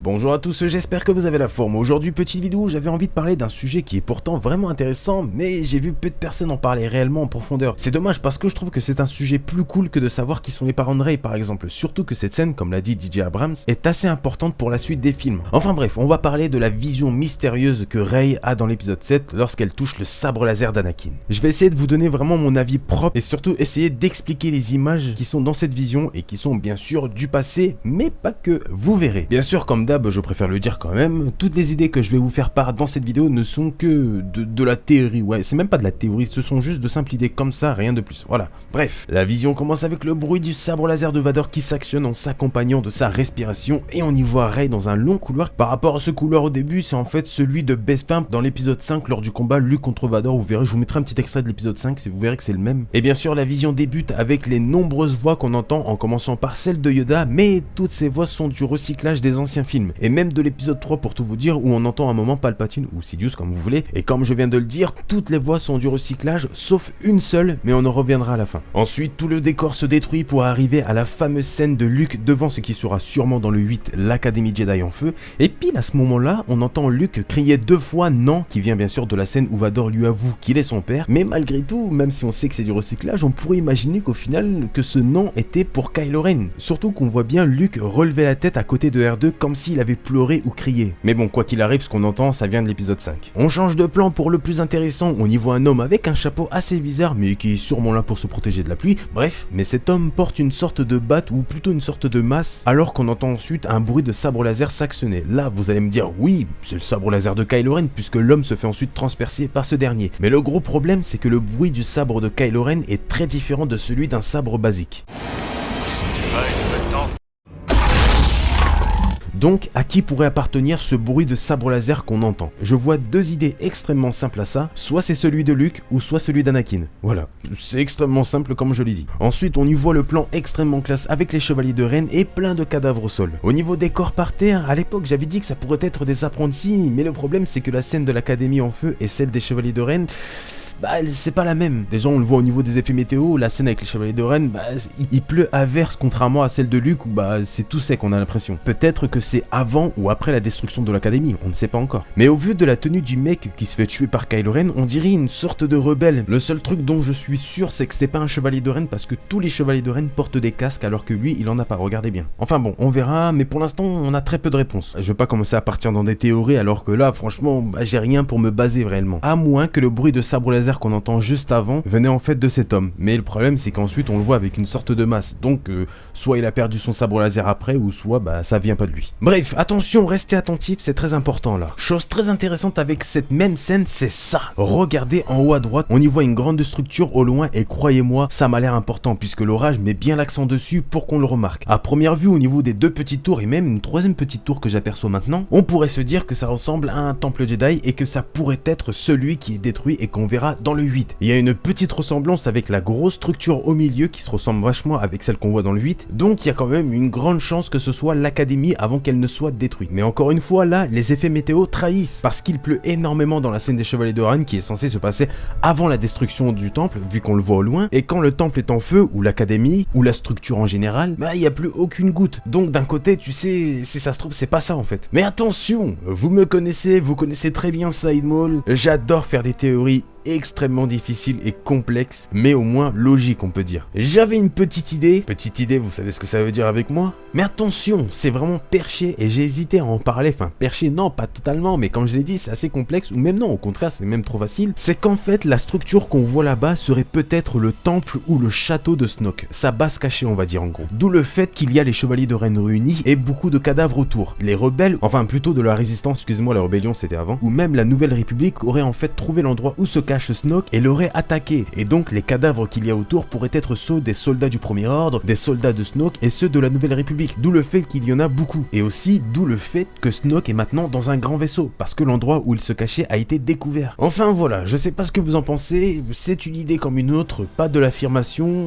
Bonjour à tous, j'espère que vous avez la forme. Aujourd'hui, petite vidéo, j'avais envie de parler d'un sujet qui est pourtant vraiment intéressant, mais j'ai vu peu de personnes en parler réellement en profondeur. C'est dommage parce que je trouve que c'est un sujet plus cool que de savoir qui sont les parents de Rey par exemple, surtout que cette scène, comme l'a dit DJ Abrams, est assez importante pour la suite des films. Enfin bref, on va parler de la vision mystérieuse que Rey a dans l'épisode 7 lorsqu'elle touche le sabre laser d'Anakin. Je vais essayer de vous donner vraiment mon avis propre et surtout essayer d'expliquer les images qui sont dans cette vision et qui sont bien sûr du passé, mais pas que, vous verrez. Bien sûr, comme d'hab, je préfère le dire quand même, toutes les idées que je vais vous faire part dans cette vidéo ne sont que de la théorie, ouais, c'est même pas de la théorie, ce sont juste de simples idées comme ça, rien de plus, voilà. Bref, la vision commence avec le bruit du sabre laser de Vador qui s'actionne en s'accompagnant de sa respiration et on y voit Rey dans un long couloir. Par rapport à ce couloir au début, c'est en fait celui de Bespin dans l'épisode 5 lors du combat Luke contre Vador, vous verrez, je vous mettrai un petit extrait de l'épisode 5, vous verrez que c'est le même. Et bien sûr, la vision débute avec les nombreuses voix qu'on entend en commençant par celle de Yoda, mais toutes ces voix sont du recyclage des anciens films. Et même de l'épisode 3 pour tout vous dire, où on entend un moment Palpatine ou Sidious comme vous voulez, et comme je viens de le dire, toutes les voix sont du recyclage sauf une seule, mais on en reviendra à la fin. Ensuite, tout le décor se détruit pour arriver à la fameuse scène de Luke devant ce qui sera sûrement dans le 8, l'Académie Jedi en feu, et pile à ce moment-là, on entend Luke crier 2 fois non, qui vient bien sûr de la scène où Vador lui avoue qu'il est son père, mais malgré tout, même si on sait que c'est du recyclage, on pourrait imaginer qu'au final, que ce non était pour Kylo Ren, surtout qu'on voit bien Luke relever la tête à côté de R2 comme s'il avait pleuré ou crié. Mais bon, quoi qu'il arrive, ce qu'on entend, ça vient de l'épisode 5. On change de plan pour le plus intéressant, on y voit un homme avec un chapeau assez bizarre, mais qui est sûrement là pour se protéger de la pluie, bref, mais cet homme porte une sorte de batte, ou plutôt une sorte de masse, alors qu'on entend ensuite un bruit de sabre laser s'actionner. Là, vous allez me dire, oui, c'est le sabre laser de Kylo Ren, puisque l'homme se fait ensuite transpercer par ce dernier. Mais le gros problème, c'est que le bruit du sabre de Kylo Ren est très différent de celui d'un sabre basique. Donc, à qui pourrait appartenir ce bruit de sabre laser qu'on entend? Je vois 2 idées extrêmement simples à ça, soit c'est celui de Luke, ou soit celui d'Anakin. Voilà, c'est extrêmement simple comme je l'ai dit. Ensuite, on y voit le plan extrêmement classe avec les chevaliers de Ren et plein de cadavres au sol. Au niveau des corps par terre, à l'époque j'avais dit que ça pourrait être des apprentis, mais le problème c'est que la scène de l'Académie en feu et celle des chevaliers de Ren, c'est pas la même. Déjà on le voit au niveau des effets météo, la scène avec les chevaliers de Ren, il pleut à verse contrairement à celle de Luke où c'est tout sec on a l'impression. Peut-être que c'est avant ou après la destruction de l'Académie, on ne sait pas encore. Mais au vu de la tenue du mec qui se fait tuer par Kylo Ren, on dirait une sorte de rebelle. Le seul truc dont je suis sûr c'est que c'était pas un chevalier de Ren parce que tous les chevaliers de Ren portent des casques alors que lui il en a pas, regardez bien. Enfin bon, on verra, mais pour l'instant on a très peu de réponses. Je vais pas commencer à partir dans des théories alors que là franchement j'ai rien pour me baser réellement. À moins que le bruit de sabre laser qu'on entend juste avant venait en fait de cet homme. Mais le problème c'est qu'ensuite on le voit avec une sorte de masse. Donc soit il a perdu son sabre laser après ou soit ça vient pas de lui. Bref, attention, restez attentifs, c'est très important là. Chose très intéressante avec cette même scène, c'est ça. Regardez en haut à droite, on y voit une grande structure au loin et croyez-moi, ça m'a l'air important puisque l'orage met bien l'accent dessus pour qu'on le remarque. À première vue, au niveau des 2 petites tours et même une 3e petite tour que j'aperçois maintenant, on pourrait se dire que ça ressemble à un temple Jedi et que ça pourrait être celui qui est détruit et qu'on verra dans le 8. Il y a une petite ressemblance avec la grosse structure au milieu qui se ressemble vachement avec celle qu'on voit dans le 8, donc il y a quand même une grande chance que ce soit l'Académie avant qu'elle ne soit détruite. Mais encore une fois là, les effets météo trahissent, parce qu'il pleut énormément dans la scène des Chevaliers de Ren qui est censée se passer avant la destruction du temple, vu qu'on le voit au loin, et quand le temple est en feu, ou l'Académie, ou la structure en général, il n'y a plus aucune goutte. Donc d'un côté, tu sais, si ça se trouve, c'est pas ça en fait. Mais attention, vous me connaissez, vous connaissez très bien Side Mall, j'adore faire des théories extrêmement difficile et complexe, mais au moins logique on peut dire. J'avais une petite idée, vous savez ce que ça veut dire avec moi, mais attention, c'est vraiment perché et j'ai hésité à en parler, enfin perché non, pas totalement, mais comme je l'ai dit, c'est assez complexe, ou même non, au contraire, c'est même trop facile, c'est qu'en fait, la structure qu'on voit là-bas serait peut-être le temple ou le château de Snoke, sa base cachée on va dire en gros. D'où le fait qu'il y a les chevaliers de Ren réunis et beaucoup de cadavres autour. Les rebelles, enfin plutôt de la résistance, excusez-moi, la rébellion c'était avant, ou même la Nouvelle République aurait en fait trouvé l'endroit où se cache Snoke et l'aurait attaqué, et donc les cadavres qu'il y a autour pourraient être ceux des soldats du Premier Ordre, des soldats de Snoke et ceux de la Nouvelle République, d'où le fait qu'il y en a beaucoup, et aussi d'où le fait que Snoke est maintenant dans un grand vaisseau, parce que l'endroit où il se cachait a été découvert. Enfin voilà, je sais pas ce que vous en pensez, c'est une idée comme une autre, pas de l'affirmation,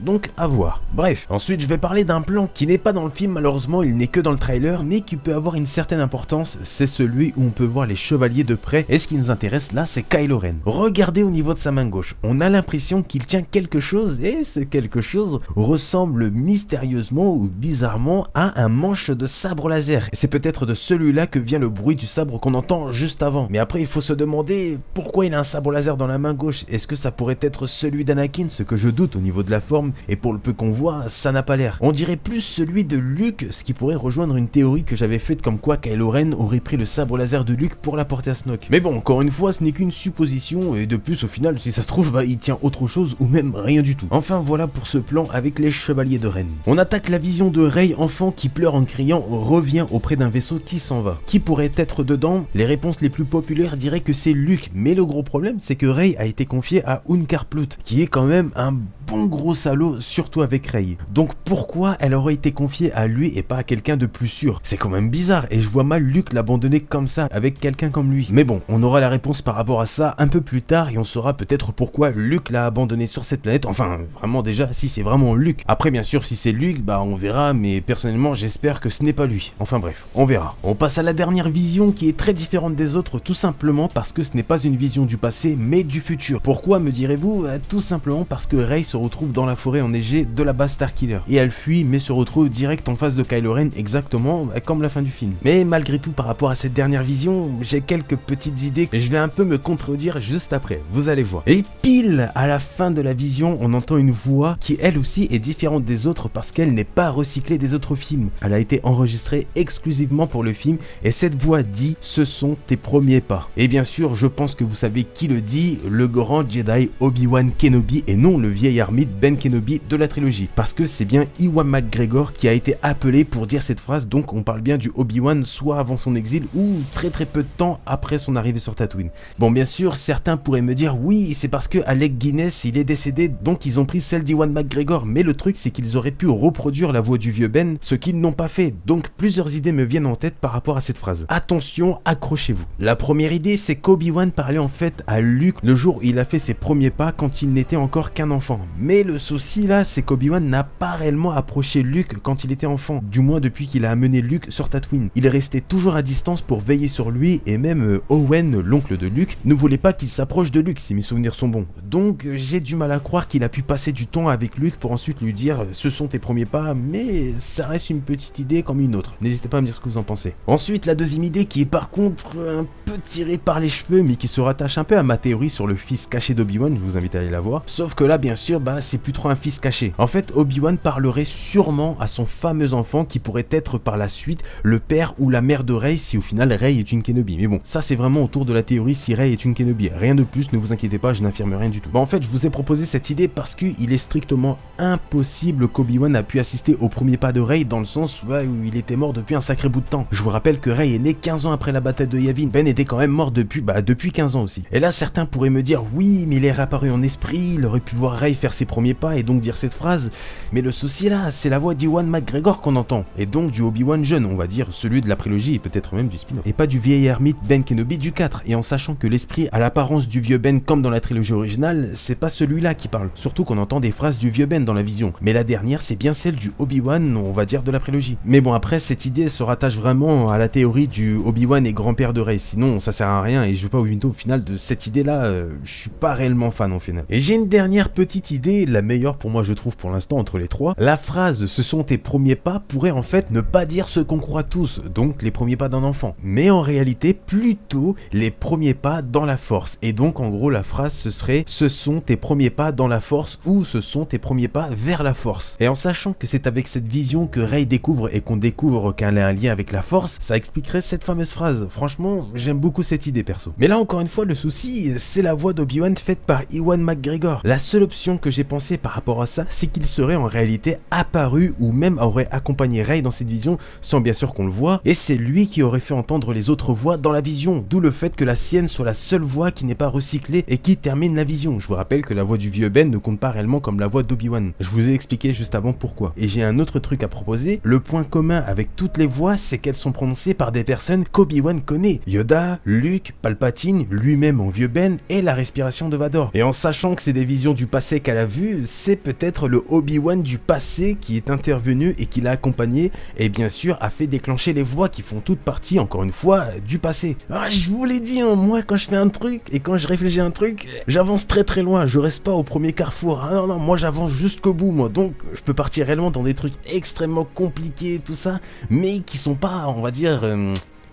donc à voir. Bref, ensuite je vais parler d'un plan qui n'est pas dans le film, malheureusement il n'est que dans le trailer, mais qui peut avoir une certaine importance, c'est celui où on peut voir les chevaliers de près, et ce qui nous intéresse là c'est Kylo Ren. Regardez regardez au niveau de sa main gauche, on a l'impression qu'il tient quelque chose et ce quelque chose ressemble mystérieusement ou bizarrement à un manche de sabre laser. Et c'est peut-être de celui-là que vient le bruit du sabre qu'on entend juste avant. Mais après il faut se demander pourquoi il a un sabre laser dans la main gauche. Est-ce que ça pourrait être celui d'Anakin? Ce que je doute au niveau de la forme, et pour le peu qu'on voit, ça n'a pas l'air. On dirait plus celui de Luke, ce qui pourrait rejoindre une théorie que j'avais faite comme quoi Kylo Ren aurait pris le sabre laser de Luke pour l'apporter à Snoke. Mais bon, encore une fois, ce n'est qu'une supposition, et de plus au final, si ça se trouve, il tient autre chose ou même rien du tout. Enfin voilà pour ce plan avec les chevaliers de Ren. On attaque la vision de Rey, enfant qui pleure en criant, revient auprès d'un vaisseau qui s'en va. Qui pourrait être dedans? Les réponses les plus populaires diraient que c'est Luke, mais le gros problème c'est que Rey a été confié à Unkar Plutt, qui est quand même un bon gros salaud, surtout avec Rey. Donc pourquoi elle aurait été confiée à lui et pas à quelqu'un de plus sûr? C'est quand même bizarre et je vois mal Luke l'abandonner comme ça avec quelqu'un comme lui. Mais bon, on aura la réponse par rapport à ça un peu plus tard et on saura peut-être pourquoi Luke l'a abandonné sur cette planète. Enfin, vraiment déjà, si c'est vraiment Luke. Après bien sûr, si c'est Luke, bah on verra, mais personnellement j'espère que ce n'est pas lui. Enfin bref, on verra. On passe à la dernière vision qui est très différente des autres, tout simplement parce que ce n'est pas une vision du passé, mais du futur. Pourquoi me direz-vous? Tout simplement parce que Rey se retrouve dans la forêt enneigée de la base Starkiller. Et elle fuit, mais se retrouve direct en face de Kylo Ren, exactement comme la fin du film. Mais malgré tout, par rapport à cette dernière vision, j'ai quelques petites idées que je vais un peu me contredire juste après, vous allez voir. Et pile à la fin de la vision, on entend une voix qui elle aussi est différente des autres parce qu'elle n'est pas recyclée des autres films. Elle a été enregistrée exclusivement pour le film et cette voix dit « Ce sont tes premiers pas ». Et bien sûr, je pense que vous savez qui le dit, le grand Jedi Obi-Wan Kenobi et non le vieil ermite Ben Kenobi de la trilogie. Parce que c'est bien Ewan McGregor qui a été appelé pour dire cette phrase, donc on parle bien du Obi-Wan soit avant son exil ou très peu de temps après son arrivée sur Tatooine. Bon bien sûr, certains pourraient me dire oui, c'est parce que Alec Guinness il est décédé donc ils ont pris celle d'Ewan McGregor, mais le truc c'est qu'ils auraient pu reproduire la voix du vieux Ben, ce qu'ils n'ont pas fait. Donc plusieurs idées me viennent en tête par rapport à cette phrase. Attention, accrochez-vous. La première idée c'est qu'Obi-Wan parlait en fait à Luke le jour où il a fait ses premiers pas quand il n'était encore qu'un enfant. Mais le souci là c'est qu'Obi-Wan n'a pas réellement approché Luke quand il était enfant, du moins depuis qu'il a amené Luke sur Tatooine. Il est resté toujours à distance pour veiller sur lui et même Owen, l'oncle de Luke, ne voulait pas qu'il s'approche de Luke si mes souvenirs sont bons. Donc j'ai du mal à croire qu'il a pu passer du temps avec Luke pour ensuite lui dire ce sont tes premiers pas, mais ça reste une petite idée comme une autre. N'hésitez pas à me dire ce que vous en pensez. Ensuite la deuxième idée qui est par contre un peu tirée par les cheveux mais qui se rattache un peu à ma théorie sur le fils caché d'Obi-Wan, je vous invite à aller la voir. Sauf que là bien sûr c'est plus trop un fils caché. En fait Obi-Wan parlerait sûrement à son fameux enfant qui pourrait être par la suite le père ou la mère de Rey si au final Rey est une Kenobi. Mais bon, ça c'est vraiment autour de la théorie si Rey est une Kenobi. Rien de plus, ne vous inquiétez pas, je n'affirme rien du tout. Bon en fait je vous ai proposé cette idée parce qu'il est strictement impossible qu'Obi-Wan a pu assister au premier pas de Rey dans le sens où il était mort depuis un sacré bout de temps. Je vous rappelle que Rey est né 15 ans après la bataille de Yavin. Ben était quand même mort depuis 15 ans aussi. Et là certains pourraient me dire oui mais il est réapparu en esprit, il aurait pu voir Rey faire ses premiers pas et donc dire cette phrase. Mais le souci là, c'est la voix d'Ewan McGregor qu'on entend. Et donc du Obi-Wan jeune, on va dire, celui de la prélogie et peut-être même du spin-off. Et pas du vieil ermite Ben Kenobi du 4. Et en sachant que l'esprit a l'apparence du vieux Ben comme dans la trilogie originale, c'est pas celui-là qui parle. Surtout qu'on entend des phrases du vieux Ben dans la vision. Mais la dernière, c'est bien celle du Obi-Wan, on va dire, de la prélogie. Mais bon, après, cette idée se rattache vraiment à la théorie du Obi-Wan et grand-père de Rey. Sinon, ça sert à rien et je veux pas au final de cette idée-là, je suis pas réellement fan au final. Et j'ai une dernière petite idée, la meilleure pour moi je trouve pour l'instant entre les trois. La phrase « ce sont tes premiers pas » pourrait en fait ne pas dire ce qu'on croit tous, donc les premiers pas d'un enfant. Mais en réalité, plutôt les premiers pas dans la force. Et donc en gros la phrase ce serait « ce sont tes premiers pas dans la force » ou « ce sont tes premiers pas vers la force ». Et en sachant que c'est avec cette vision que Rey découvre et qu'on découvre qu'elle a un lien avec la force, ça expliquerait cette fameuse phrase. Franchement, j'aime beaucoup cette idée perso. Mais là encore une fois, le souci, c'est la voix d'Obi-Wan faite par Ewan McGregor. La seule option que j'ai pensé par rapport à ça, c'est qu'il serait en réalité apparu ou même aurait accompagné Rey dans cette vision sans bien sûr qu'on le voit, et c'est lui qui aurait fait entendre les autres voix dans la vision, d'où le fait que la sienne soit la seule voix qui n'est pas recyclée et qui termine la vision. Je vous rappelle que la voix du vieux Ben ne compte pas réellement comme la voix d'Obi-Wan. Je vous ai expliqué juste avant pourquoi. Et j'ai un autre truc à proposer, le point commun avec toutes les voix, c'est qu'elles sont prononcées par des personnes qu'Obi-Wan connaît. Yoda, Luke, Palpatine, lui-même en vieux Ben, et la respiration de Vador. Et en sachant que c'est des visions du passé qu'elle a vues, c'est peut-être le Obi-Wan du passé qui est intervenu et qui l'a accompagné, et bien sûr a fait déclencher les voix qui font toute partie, encore une fois, du passé. Alors, je vous l'ai dit, hein, moi quand je fais un truc et quand quand je réfléchis à un truc, j'avance très très loin, je reste pas au premier carrefour. Ah non, non, moi j'avance jusqu'au bout, moi. Donc je peux partir réellement dans des trucs extrêmement compliqués, tout ça, mais qui sont pas, on va dire...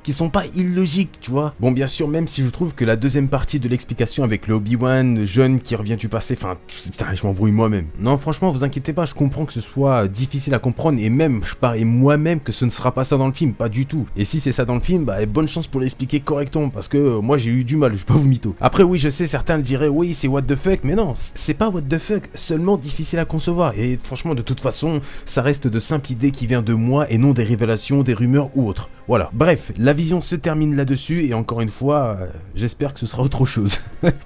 qui sont pas illogiques, tu vois. Bon, bien sûr, même si je trouve que la deuxième partie de l'explication avec le Obi-Wan jeune qui revient du passé, enfin, putain, je m'embrouille moi-même. Non, franchement, vous inquiétez pas, je comprends que ce soit difficile à comprendre et même, je parie moi-même que ce ne sera pas ça dans le film, pas du tout. Et si c'est ça dans le film, bah, bonne chance pour l'expliquer correctement, parce que moi, j'ai eu du mal, je vais pas vous mytho. Après, oui, je sais, certains le diraient, oui, c'est what the fuck, mais non, c'est pas what the fuck, seulement difficile à concevoir. Et franchement, de toute façon, ça reste de simples idées qui viennent de moi et non des révélations, des rumeurs ou autres. Voilà. Bref, la vision se termine là-dessus et encore une fois, j'espère que ce sera autre chose.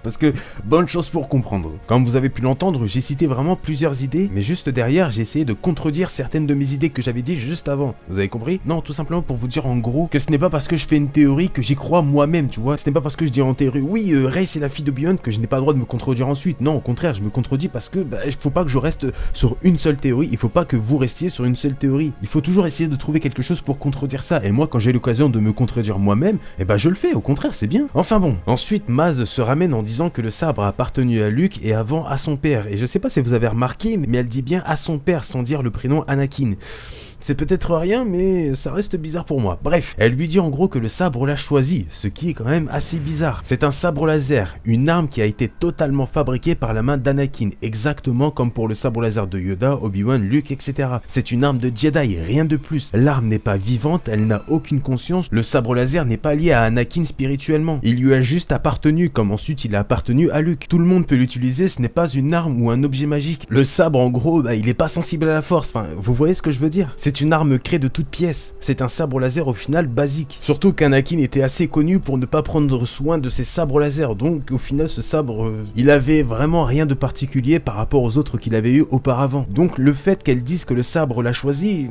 Parce que bonne chance pour comprendre. Comme vous avez pu l'entendre, j'ai cité vraiment plusieurs idées, mais juste derrière, j'ai essayé de contredire certaines de mes idées que j'avais dit juste avant. Vous avez compris? Non, tout simplement pour vous dire en gros que ce n'est pas parce que je fais une théorie que j'y crois moi-même, tu vois. Ce n'est pas parce que je dis en théorie, oui, Rey c'est la fille de Obi-Wan que je n'ai pas le droit de me contredire ensuite. Non, au contraire, je me contredis parce que il faut pas que je reste sur une seule théorie, il faut pas que vous restiez sur une seule théorie. Il faut toujours essayer de trouver quelque chose pour contredire ça. Et moi, quand j'ai l'occasion de me contredire moi-même, eh ben je le fais, au contraire, c'est bien. Enfin bon, ensuite Maz se ramène en disant que le sabre a appartenu à Luke et avant à son père. Et je sais pas si vous avez remarqué, mais elle dit bien à son père sans dire le prénom Anakin. C'est peut-être rien, mais ça reste bizarre pour moi. Bref, elle lui dit en gros que le sabre l'a choisi, ce qui est quand même assez bizarre. C'est un sabre laser, une arme qui a été totalement fabriquée par la main d'Anakin, exactement comme pour le sabre laser de Yoda, Obi-Wan, Luke, etc. C'est une arme de Jedi, rien de plus. L'arme n'est pas vivante, elle n'a aucune conscience, le sabre laser n'est pas lié à Anakin spirituellement. Il lui a juste appartenu, comme ensuite il a appartenu à Luke. Tout le monde peut l'utiliser, ce n'est pas une arme ou un objet magique. Le sabre, en gros, il est pas sensible à la force, enfin, vous voyez ce que je veux dire? C'est une arme créée de toutes pièces. C'est un sabre laser au final basique. Surtout qu'Anakin était assez connu pour ne pas prendre soin de ses sabres laser. Donc au final ce sabre, il avait vraiment rien de particulier par rapport aux autres qu'il avait eu auparavant. Donc le fait qu'elle dise que le sabre l'a choisi...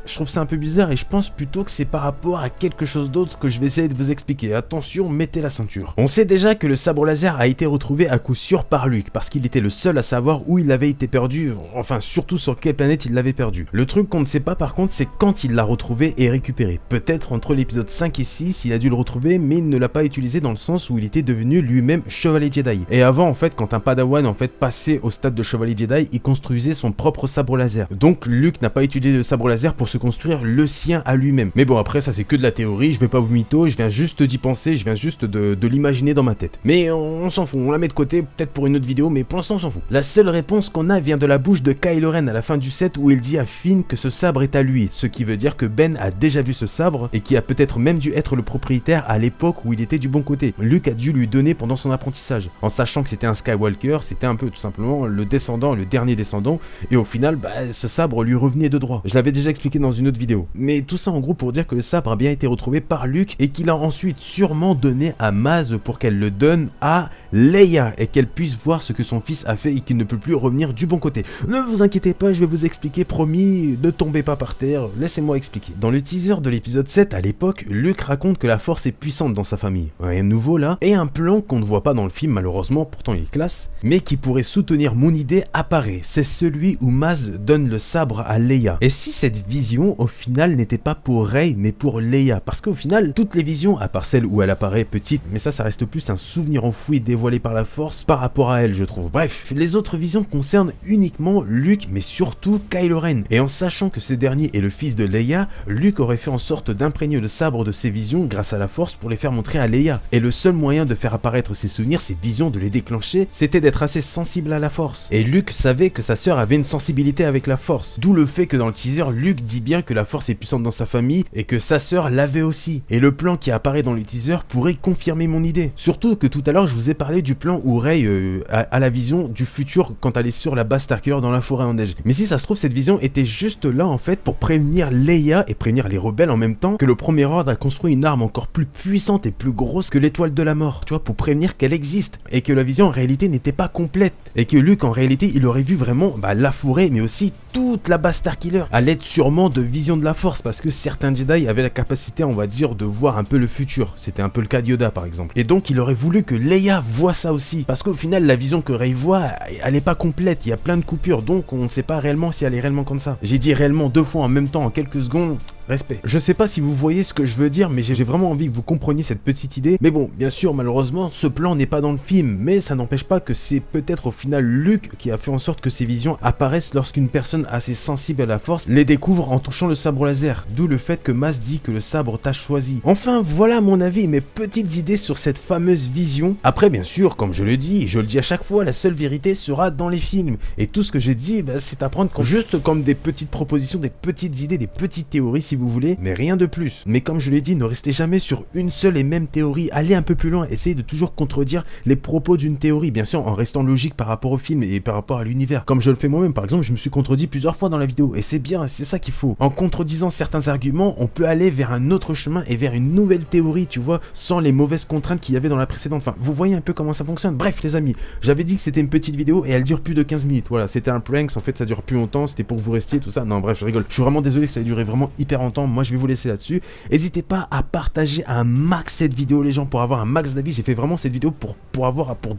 je trouve ça un peu bizarre et je pense plutôt que c'est par rapport à quelque chose d'autre que je vais essayer de vous expliquer. Attention, mettez la ceinture. On sait déjà que le sabre laser a été retrouvé à coup sûr par Luke, parce qu'il était le seul à savoir où il avait été perdu, enfin surtout sur quelle planète il l'avait perdu. Le truc qu'on ne sait pas par contre, c'est quand il l'a retrouvé et récupéré. Peut-être entre l'épisode 5 et 6, il a dû le retrouver, mais il ne l'a pas utilisé dans le sens où il était devenu lui-même chevalier Jedi. Et avant en fait, quand un padawan en fait passait au stade de chevalier Jedi, il construisait son propre sabre laser. Donc Luke n'a pas utilisé le sabre laser pour se construire le sien à lui-même. Mais bon, après ça c'est que de la théorie, je vais pas vous mytho, je viens juste d'y penser, je viens juste de l'imaginer dans ma tête. Mais on s'en fout, on la met de côté, peut-être pour une autre vidéo, mais pour l'instant on s'en fout. La seule réponse qu'on a vient de la bouche de Kylo Ren à la fin du set où il dit à Finn que ce sabre est à lui, ce qui veut dire que Ben a déjà vu ce sabre et qui a peut-être même dû être le propriétaire à l'époque où il était du bon côté. Luke a dû lui donner pendant son apprentissage, en sachant que c'était un Skywalker, c'était un peu tout simplement le descendant, le dernier descendant, et au final, ce sabre lui revenait de droit. Je l'avais déjà expliqué dans une autre vidéo. Mais tout ça en gros pour dire que le sabre a bien été retrouvé par Luke et qu'il a ensuite sûrement donné à Maz pour qu'elle le donne à Leia et qu'elle puisse voir ce que son fils a fait et qu'il ne peut plus revenir du bon côté. Ne vous inquiétez pas, je vais vous expliquer, promis, ne tombez pas par terre, laissez-moi expliquer. Dans le teaser de l'épisode 7 à l'époque, Luke raconte que la force est puissante dans sa famille. Rien de nouveau là, et un plan qu'on ne voit pas dans le film malheureusement, pourtant il est classe, mais qui pourrait soutenir mon idée apparaît. C'est celui où Maz donne le sabre à Leia. Et si cette vision au final n'était pas pour Rey mais pour Leia, parce qu'au final toutes les visions, à part celle où elle apparaît petite, mais ça reste plus un souvenir enfoui dévoilé par la force par rapport à elle je trouve. Bref, les autres visions concernent uniquement Luke mais surtout Kylo Ren, et en sachant que ce dernier est le fils de Leia, Luke aurait fait en sorte d'imprégner le sabre de ses visions grâce à la force pour les faire montrer à Leia, et le seul moyen de faire apparaître ses souvenirs, ses visions, de les déclencher, c'était d'être assez sensible à la force. Et Luke savait que sa sœur avait une sensibilité avec la force, d'où le fait que dans le teaser, Luke dit bien que la force est puissante dans sa famille et que sa sœur l'avait aussi. Et le plan qui apparaît dans le teaser pourrait confirmer mon idée. Surtout que tout à l'heure je vous ai parlé du plan où Rey a la vision du futur quand elle est sur la base Starkiller dans la forêt en neige. Mais si ça se trouve cette vision était juste là en fait pour prévenir Leia et prévenir les rebelles en même temps que le Premier Ordre a construit une arme encore plus puissante et plus grosse que l'étoile de la mort. Tu vois, pour prévenir qu'elle existe et que la vision en réalité n'était pas complète. Et que Luke en réalité il aurait vu vraiment la forêt mais aussi toute la base Starkiller à l'aide sûrement de vision de la force, parce que certains Jedi avaient la capacité on va dire de voir un peu le futur. C'était un peu le cas de Yoda par exemple. Et donc il aurait voulu que Leia voit ça aussi, parce qu'au final la vision que Rey voit elle est pas complète, il y a plein de coupures, donc on ne sait pas réellement si elle est réellement comme ça. J'ai dit réellement deux fois en même temps en quelques secondes. respect. Je sais pas si vous voyez ce que je veux dire, mais j'ai vraiment envie que vous compreniez cette petite idée. Mais bon, bien sûr, malheureusement, ce plan n'est pas dans le film, mais ça n'empêche pas que c'est peut-être au final Luke qui a fait en sorte que ces visions apparaissent lorsqu'une personne assez sensible à la force les découvre en touchant le sabre laser, d'où le fait que Mas dit que le sabre t'a choisi. Enfin, voilà mon avis et mes petites idées sur cette fameuse vision. Après, bien sûr, comme je le dis, et je le dis à chaque fois, la seule vérité sera dans les films. Et tout ce que j'ai dit, c'est à prendre juste comme des petites propositions, des petites idées, des petites théories si vous voulez, mais rien de plus. Mais comme je l'ai dit, ne restez jamais sur une seule et même théorie, allez un peu plus loin, essayez de toujours contredire les propos d'une théorie, bien sûr en restant logique par rapport au film et par rapport à l'univers, comme je le fais moi-même. Par exemple, je me suis contredit plusieurs fois dans la vidéo, et c'est bien, c'est ça qu'il faut. En contredisant certains arguments, on peut aller vers un autre chemin et vers une nouvelle théorie, tu vois, sans les mauvaises contraintes qu'il y avait dans la précédente. Enfin, vous voyez un peu comment ça fonctionne. Bref les amis, j'avais dit que c'était une petite vidéo et elle dure plus de 15 minutes, voilà, c'était un prank, en fait ça dure plus longtemps, c'était pour que vous restiez, tout ça. Non bref, je rigole, je suis vraiment désolé que ça ait duré vraiment hyper longtemps. Moi je vais vous laisser là-dessus. N'hésitez pas à partager un max cette vidéo les gens, pour avoir un max d'avis. J'ai fait vraiment cette vidéo pour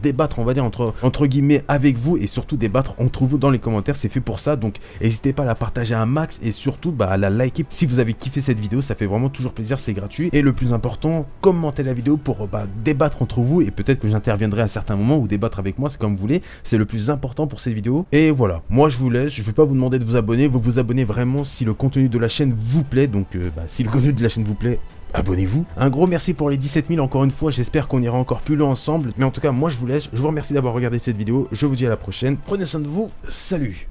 débattre, on va dire entre guillemets avec vous, et surtout débattre entre vous dans les commentaires, c'est fait pour ça. Donc n'hésitez pas à la partager un max et surtout à la liker si vous avez kiffé cette vidéo, ça fait vraiment toujours plaisir, c'est gratuit. Et le plus important, commentez la vidéo pour débattre entre vous, et peut-être que j'interviendrai à certains moments ou débattre avec moi, c'est comme vous voulez, c'est le plus important pour cette vidéo. Et voilà, moi je vous laisse, je vais pas vous demander de vous abonner, vous vous abonnez vraiment si le contenu de la chaîne vous plaît. Donc si le contenu de la chaîne vous plaît, abonnez-vous. Un gros merci pour les 17 000 encore une fois, j'espère qu'on ira encore plus loin ensemble. Mais en tout cas, moi je vous laisse, je vous remercie d'avoir regardé cette vidéo, je vous dis à la prochaine, prenez soin de vous, salut.